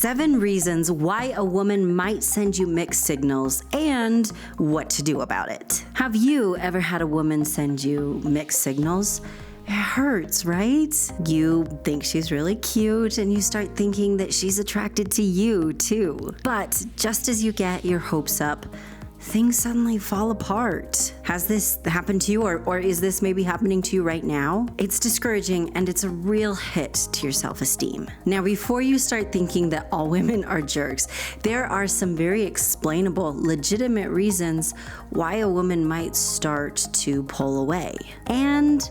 7 reasons why a woman might send you mixed signals and what to do about it. Have you ever had a woman send you mixed signals? It hurts, right? You think she's really cute and you start thinking that she's attracted to you too. But just as you get your hopes up, things suddenly fall apart. Has this happened to you or is this maybe happening to you right now? It's discouraging and it's a real hit to your self-esteem. Now, before you start thinking that all women are jerks, there are some very explainable, legitimate reasons why a woman might start to pull away. And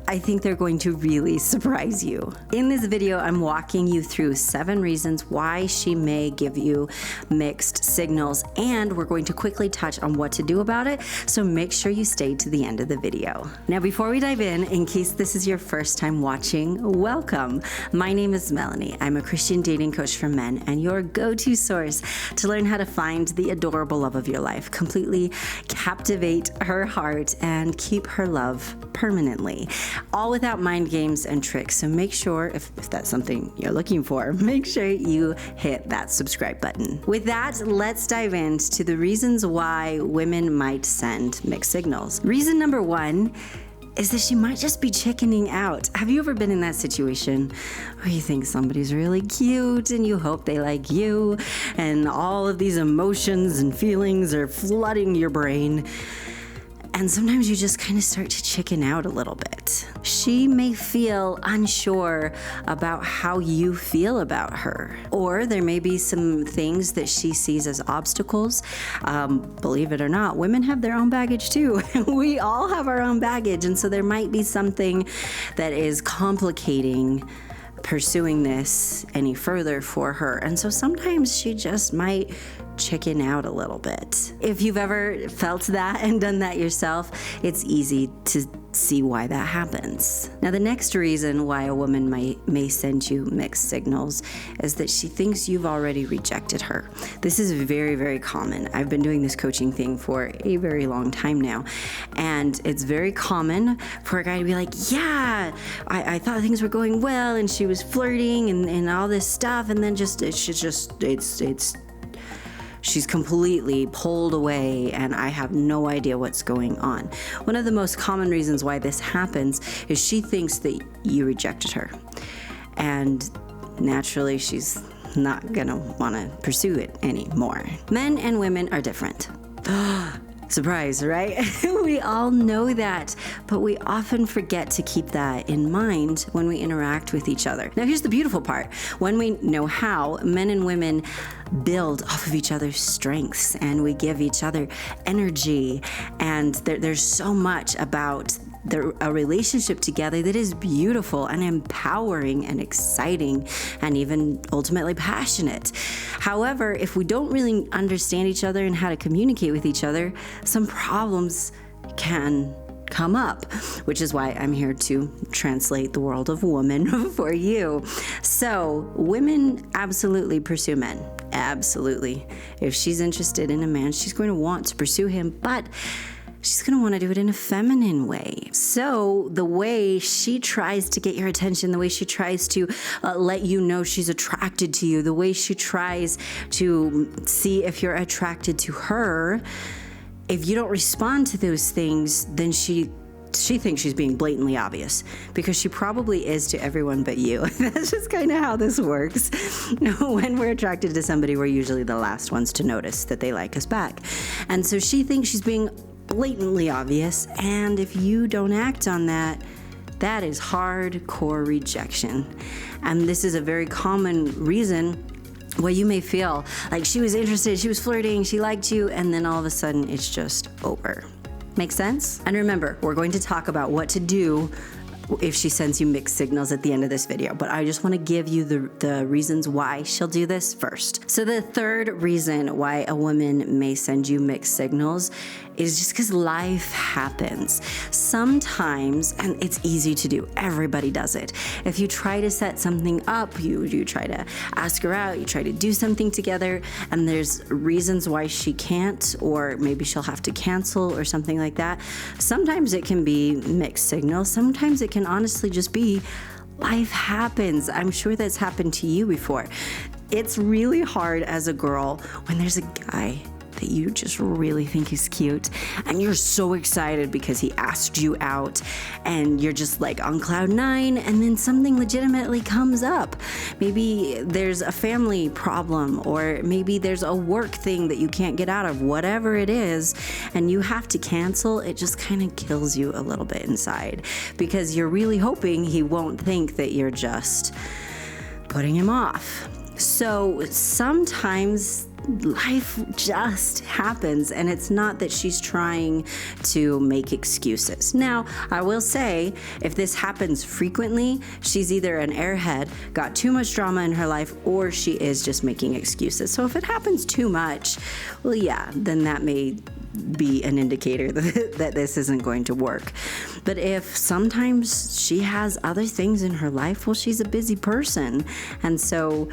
I think they're going to really surprise you. In this video, I'm walking you through 7 reasons why she may give you mixed signals, and we're going to quickly touch on what to do about it, so make sure you stay to the end of the video. Now, before we dive in case this is your first time watching, welcome. My name is Melannie. I'm a Christian dating coach for men and your go-to source to learn how to find the adorable love of your life, completely captivate her heart, and keep her love permanently. All without mind games and tricks. So make sure, if that's something you're looking for, make sure you hit that subscribe button. With that, let's dive into the reasons why women might send mixed signals. Reason number 1 is that she might just be chickening out. Have you ever been in that situation where you think somebody's really cute and you hope they like you, and all of these emotions and feelings are flooding your brain? And sometimes you just kind of start to chicken out a little bit. She may feel unsure about how you feel about her. Or there may be some things that she sees as obstacles. Believe it or not, women have their own baggage too. We all have our own baggage. And so there might be something that is complicating pursuing this any further for her. And so sometimes she just might chicken out a little bit. If you've ever felt that and done that yourself, it's easy to see why that happens. Now, the next reason why a woman may send you mixed signals is that she thinks you've already rejected her. This is very, very common. I've been doing this coaching thing for a very long time now, and it's very common for a guy to be like, yeah, I thought things were going well and she was flirting and all this stuff, and then she's completely pulled away and I have no idea what's going on. One of the most common reasons why this happens is she thinks that you rejected her. And naturally, she's not gonna wanna pursue it anymore. Men and women are different. Surprise, right? We all know that, but we often forget to keep that in mind when we interact with each other. Now, here's the beautiful part. When we know how, men and women build off of each other's strengths and we give each other energy, and there's so much about a relationship together that is beautiful and empowering and exciting and even ultimately passionate. However, if we don't really understand each other and how to communicate with each other, some problems can come up, which is why I'm here to translate the world of woman for you. So women absolutely pursue men. Absolutely. If she's interested in a man, she's going to want to pursue him, but she's going to want to do it in a feminine way. So the way she tries to get your attention, the way she tries to let you know she's attracted to you, the way she tries to see if you're attracted to her, if you don't respond to those things, then she thinks she's being blatantly obvious, because she probably is to everyone but you. That's just kind of how this works. When we're attracted to somebody, we're usually the last ones to notice that they like us back. And so she thinks she's being blatantly obvious, and if you don't act on that, that is hardcore rejection. And this is a very common reason why you may feel like she was interested, she was flirting, she liked you, and then all of a sudden it's just over. Make sense? And remember, we're going to talk about what to do if she sends you mixed signals at the end of this video, but I just want to give you the reasons why she'll do this first. So the third reason why a woman may send you mixed signals is just because life happens. Sometimes, and it's easy to do, everybody does it. If you try to set something up, you try to ask her out, you try to do something together, and there's reasons why she can't, or maybe she'll have to cancel or something like that. Sometimes it can be mixed signals. Sometimes it can honestly just be life happens. I'm sure that's happened to you before. It's really hard as a girl when there's a guy that you just really think is cute and you're so excited because he asked you out and you're just like on cloud nine, and then something legitimately comes up. Maybe there's a family problem, or maybe there's a work thing that you can't get out of, whatever it is, and you have to cancel. It just kind of kills you a little bit inside because you're really hoping he won't think that you're just putting him off. So sometimes life just happens, and it's not that she's trying to make excuses. Now, I will say, if this happens frequently, she's either an airhead, got too much drama in her life, or she is just making excuses. So if it happens too much, well, yeah, then that may be an indicator that this isn't going to work. But if sometimes she has other things in her life, well, she's a busy person. And so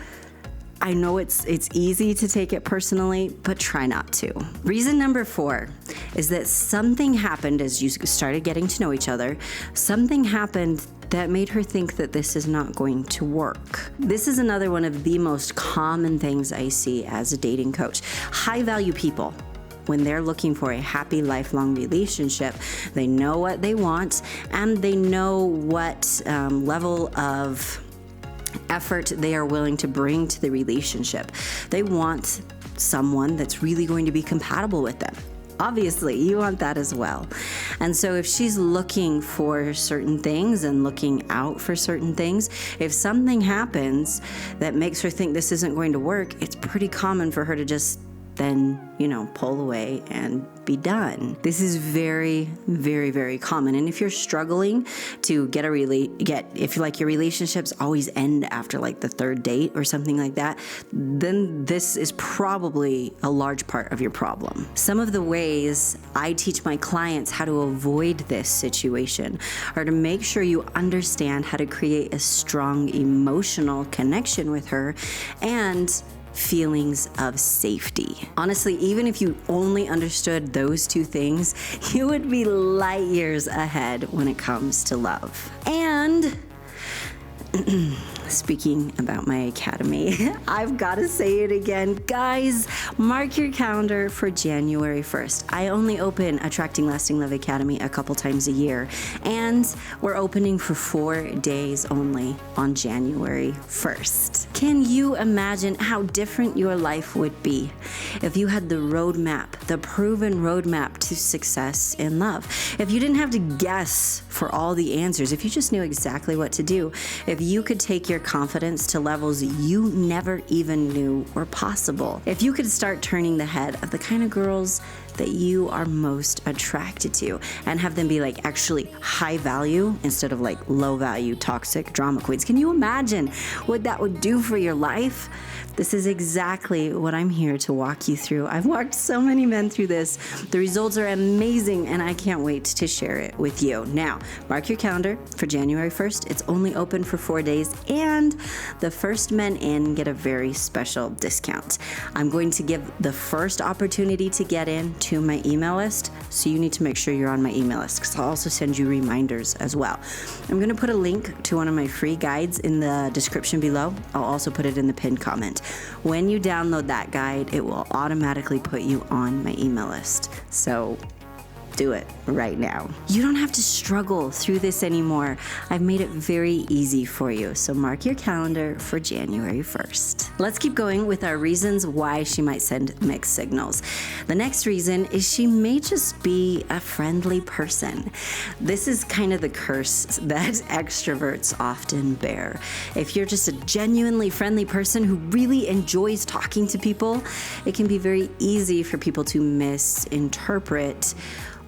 I know it's easy to take it personally, but try not to. Reason number 4 is that something happened as you started getting to know each other. Something happened that made her think that this is not going to work. This is another one of the most common things I see as a dating coach. High-value people, when they're looking for a happy, lifelong relationship, they know what they want, and they know what level of effort they are willing to bring to the relationship. They want someone that's really going to be compatible with them. Obviously, you want that as well. And so if she's looking for certain things and looking out for certain things, if something happens that makes her think this isn't going to work, it's pretty common for her to just then, pull away and be done. This is very, very, very common. And if you're struggling to if like your relationships always end after like the 3rd date or something like that, then this is probably a large part of your problem. Some of the ways I teach my clients how to avoid this situation are to make sure you understand how to create a strong emotional connection with her and feelings of safety. Honestly, even if you only understood those 2 things, you would be light years ahead when it comes to love. And speaking about my academy, I've got to say it again. Guys, mark your calendar for January 1st. I only open Attracting Lasting Love Academy a couple times a year, and we're opening for 4 days only on January 1st. Can you imagine how different your life would be if you had the roadmap, the proven roadmap to success in love? If you didn't have to guess for all the answers, if you just knew exactly what to do, if you could take your confidence to levels you never even knew were possible, if you could start turning the head of the kind of girls that you are most attracted to and have them be like actually high value instead of like low value, toxic drama queens. Can you imagine what that would do for your life? This is exactly what I'm here to walk you through. I've walked so many men through this. The results are amazing, and I can't wait to share it with you. Now, mark your calendar for January 1st. It's only open for 4 days, and the first men in get a very special discount. I'm going to give the first opportunity to get in to my email list, so you need to make sure you're on my email list, because I'll also send you reminders as well. I'm going to put a link to one of my free guides in the description below. I'll also put it in the pinned comment. When you download that guide, it will automatically put you on my email list. So do it right now. You don't have to struggle through this anymore. I've made it very easy for you. So mark your calendar for January 1st. Let's keep going with our reasons why she might send mixed signals. The next reason is she may just be a friendly person. This is kind of the curse that extroverts often bear. If you're just a genuinely friendly person who really enjoys talking to people, it can be very easy for people to misinterpret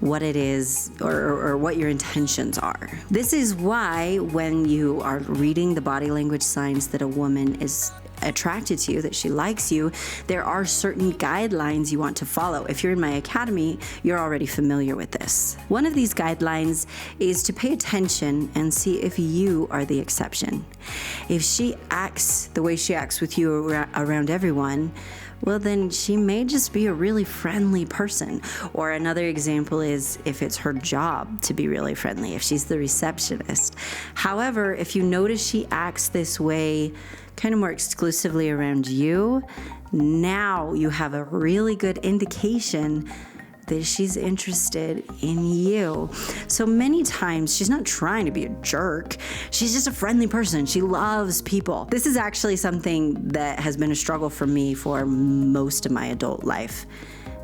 what it is or what your intentions are. This is why when you are reading the body language signs that a woman is attracted to you, that she likes you, there are certain guidelines you want to follow. If you're in my academy, you're already familiar with this. One of these guidelines is to pay attention and see if you are the exception. If she acts the way she acts with you around everyone, well, then she may just be a really friendly person. Or another example is if it's her job to be really friendly, if she's the receptionist. However, if you notice she acts this way kind of more exclusively around you, now you have a really good indication that she's interested in you. So many times she's not trying to be a jerk. She's just a friendly person. She loves people. This is actually something that has been a struggle for me for most of my adult life.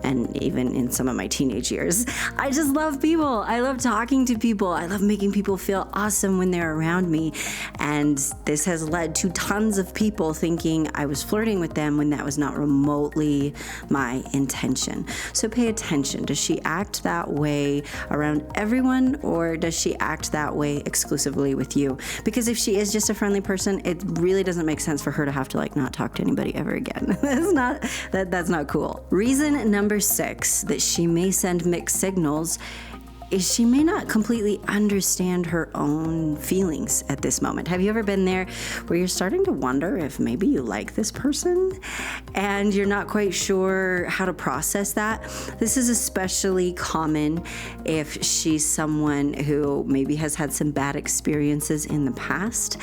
And even in some of my teenage years. I just love people. I love talking to people. I love making people feel awesome when they're around me. And this has led to tons of people thinking I was flirting with them when that was not remotely my intention. So pay attention. Does she act that way around everyone, or does she act that way exclusively with you? Because if she is just a friendly person, it really doesn't make sense for her to have to not talk to anybody ever again. That's not cool. Reason number 6 that she may send mixed signals is she may not completely understand her own feelings at this moment. Have you ever been there where you're starting to wonder if maybe you like this person and you're not quite sure how to process that? This is especially common if she's someone who maybe has had some bad experiences in the past,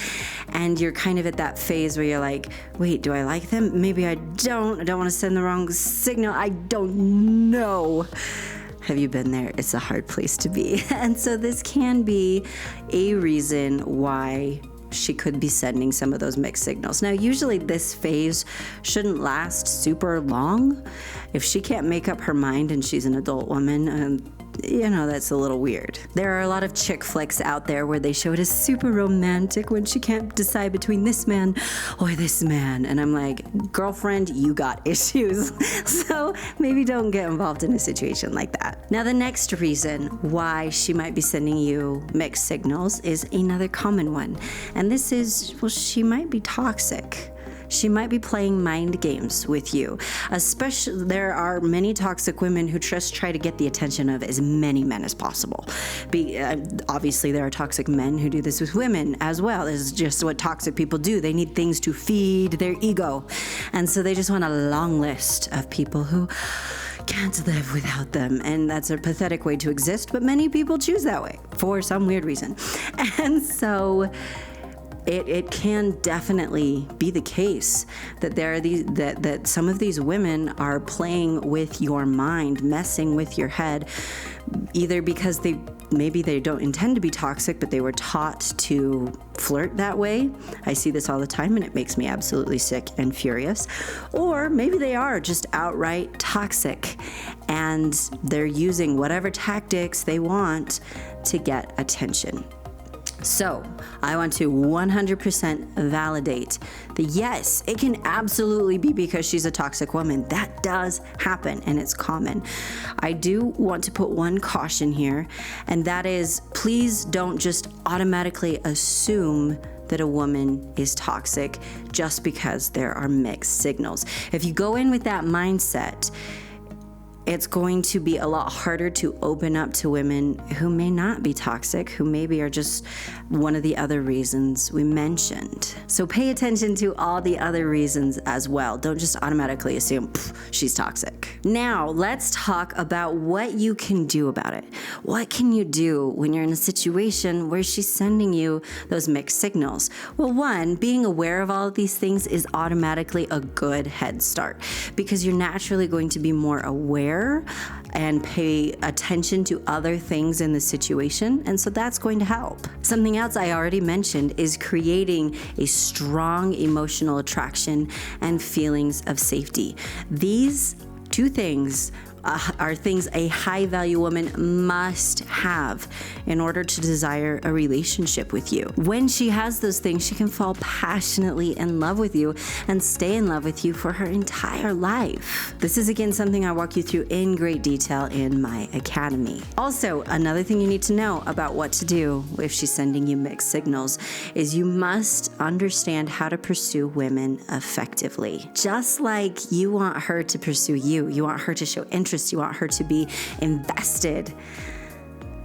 and you're kind of at that phase where you're like, wait, do I like them? Maybe I don't want to send the wrong signal. I don't know. Have you been there? It's a hard place to be. And so this can be a reason why she could be sending some of those mixed signals. Now, usually this phase shouldn't last super long. If she can't make up her mind and she's an adult woman, that's a little weird. There are a lot of chick flicks out there where they show it as super romantic when she can't decide between this man or this man. And I'm like, girlfriend, you got issues. So maybe don't get involved in a situation like that. Now, the next reason why she might be sending you mixed signals is another common one. And this is, she might be toxic. She might be playing mind games with you. Especially, there are many toxic women who just try to get the attention of as many men as possible. Obviously, there are toxic men who do this with women as well. This is just what toxic people do. They need things to feed their ego. And so they just want a long list of people who can't live without them. And that's a pathetic way to exist, but many people choose that way for some weird reason. And so it can definitely be the case that there are that some of these women are playing with your mind, messing with your head, either because maybe they don't intend to be toxic, but they were taught to flirt that way. I see this all the time, and it makes me absolutely sick and furious. Or maybe they are just outright toxic, and they're using whatever tactics they want to get attention. So I want to 100% validate that yes, it can absolutely be because she's a toxic woman. That does happen, and it's common. I do want to put one caution here, and that is, please don't just automatically assume that a woman is toxic just because there are mixed signals. If you go in with that mindset, it's going to be a lot harder to open up to women who may not be toxic, who maybe are just one of the other reasons we mentioned. So pay attention to all the other reasons as well. Don't just automatically assume she's toxic. Now, let's talk about what you can do about it. What can you do when you're in a situation where she's sending you those mixed signals? Well, one, being aware of all of these things is automatically a good head start, because you're naturally going to be more aware and pay attention to other things in the situation, and so that's going to help. Something else I already mentioned is creating a strong emotional attraction and feelings of safety. These two things are things a high-value woman must have in order to desire a relationship with you. When she has those things, she can fall passionately in love with you and stay in love with you for her entire life. This is, again, something I walk you through in great detail in my academy. Also, another thing you need to know about what to do if she's sending you mixed signals is you must understand how to pursue women effectively. Just like you want her to pursue you, you want her to show interest, you want her to be invested.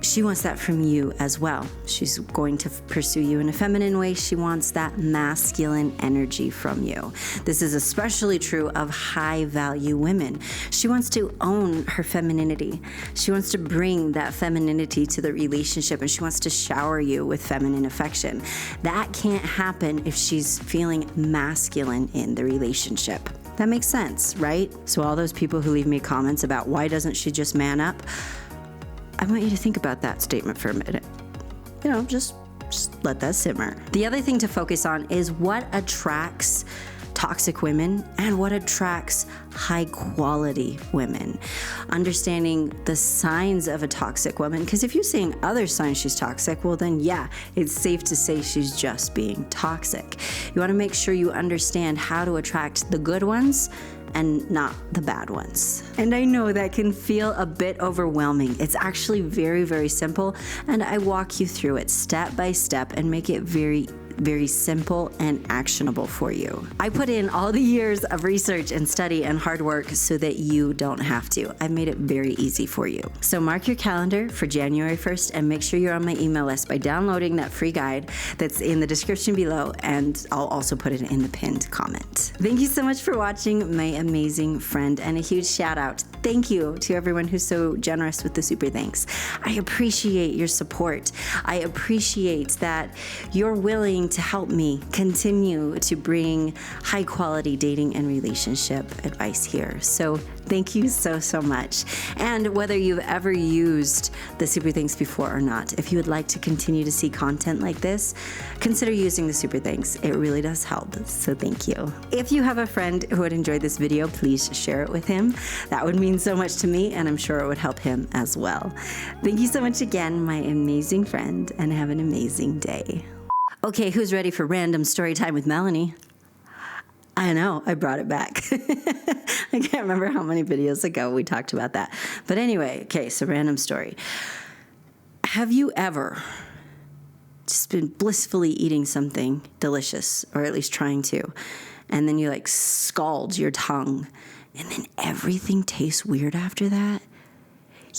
she wants that from you as well. She's going to pursue you in a feminine way. She wants that masculine energy from you. This is especially true of high-value women. She wants to own her femininity. She wants to bring that femininity to the relationship, and she wants to shower you with feminine affection. That can't happen if she's feeling masculine in the relationship. That makes sense, right? So all those people who leave me comments about why doesn't she just man up, I want you to think about that statement for a minute. You know, just let that simmer. The other thing to focus on is what attracts toxic women and what attracts high quality women. Understanding the signs of a toxic woman, because if you're seeing other signs she's toxic, well then yeah, it's safe to say she's just being toxic. You want to make sure you understand how to attract the good ones and not the bad ones. And I know that can feel a bit overwhelming. It's actually very, very simple, and I walk you through it step by step and make it very simple and actionable for you. I put in all the years of research and study and hard work so that you don't have to. I've made it very easy for you. So mark your calendar for January 1st and make sure you're on my email list by downloading that free guide that's in the description below, and I'll also put it in the pinned comment. Thank you so much for watching, my amazing friend, and a huge shout out. Thank you to everyone who's so generous with the super thanks. I appreciate your support. I appreciate that you're willing to help me continue to bring high quality dating and relationship advice here. So thank you so, so much. And whether you've ever used the Super Thanks before or not, if you would like to continue to see content like this, consider using the Super Thanks. It really does help. So thank you. If you have a friend who would enjoy this video, please share it with him. That would mean so much to me, and I'm sure it would help him as well. Thank you so much again, my amazing friend, and have an amazing day. Okay, who's ready for random story time with Melannie? I know, I brought it back. I can't remember how many videos ago we talked about that. But anyway, okay, so random story. Have you ever just been blissfully eating something delicious, or at least trying to, and then you like scald your tongue, and then everything tastes weird after that?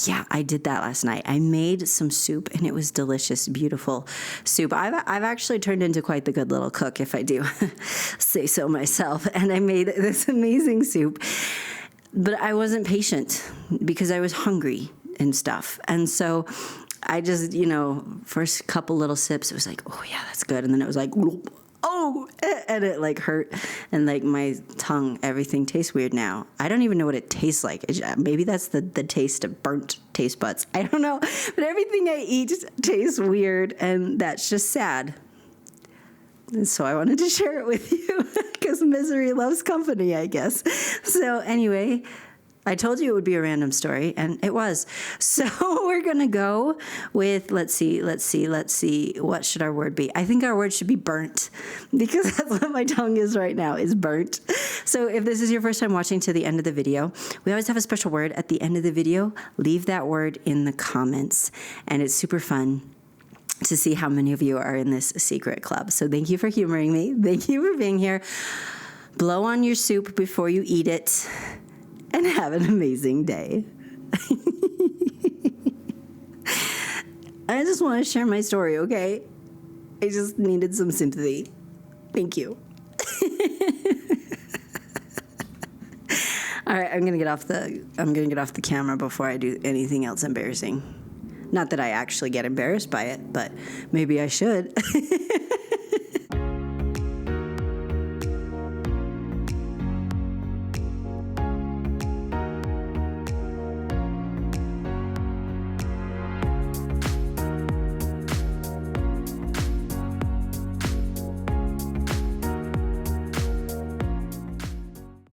Yeah, I did that last night. I made some soup, and it was delicious, beautiful soup. I've actually turned into quite the good little cook, if I do say so myself. And I made this amazing soup, but I wasn't patient because I was hungry and stuff. And so I just, first couple little sips, it was like, oh yeah, that's good. And then it was like, oh, and it like hurt, and like my tongue, everything tastes weird now. I don't even know what it tastes like. Maybe that's the taste of burnt taste buds. I don't know, but everything I eat tastes weird, and that's just sad. And so I wanted to share it with you because misery loves company, I guess. So anyway, I told you it would be a random story, and it was. So we're going to go with, let's see. What should our word be? I think our word should be burnt, because that's what my tongue is right now, is burnt. So if this is your first time watching to the end of the video, we always have a special word at the end of the video. Leave that word in the comments, and it's super fun to see how many of you are in this secret club. So thank you for humoring me. Thank you for being here. Blow on your soup before you eat it, and have an amazing day. I just want to share my story, okay? I just needed some sympathy. Thank you. All right, I'm gonna get off the camera before I do anything else embarrassing. Not that I actually get embarrassed by it, but maybe I should.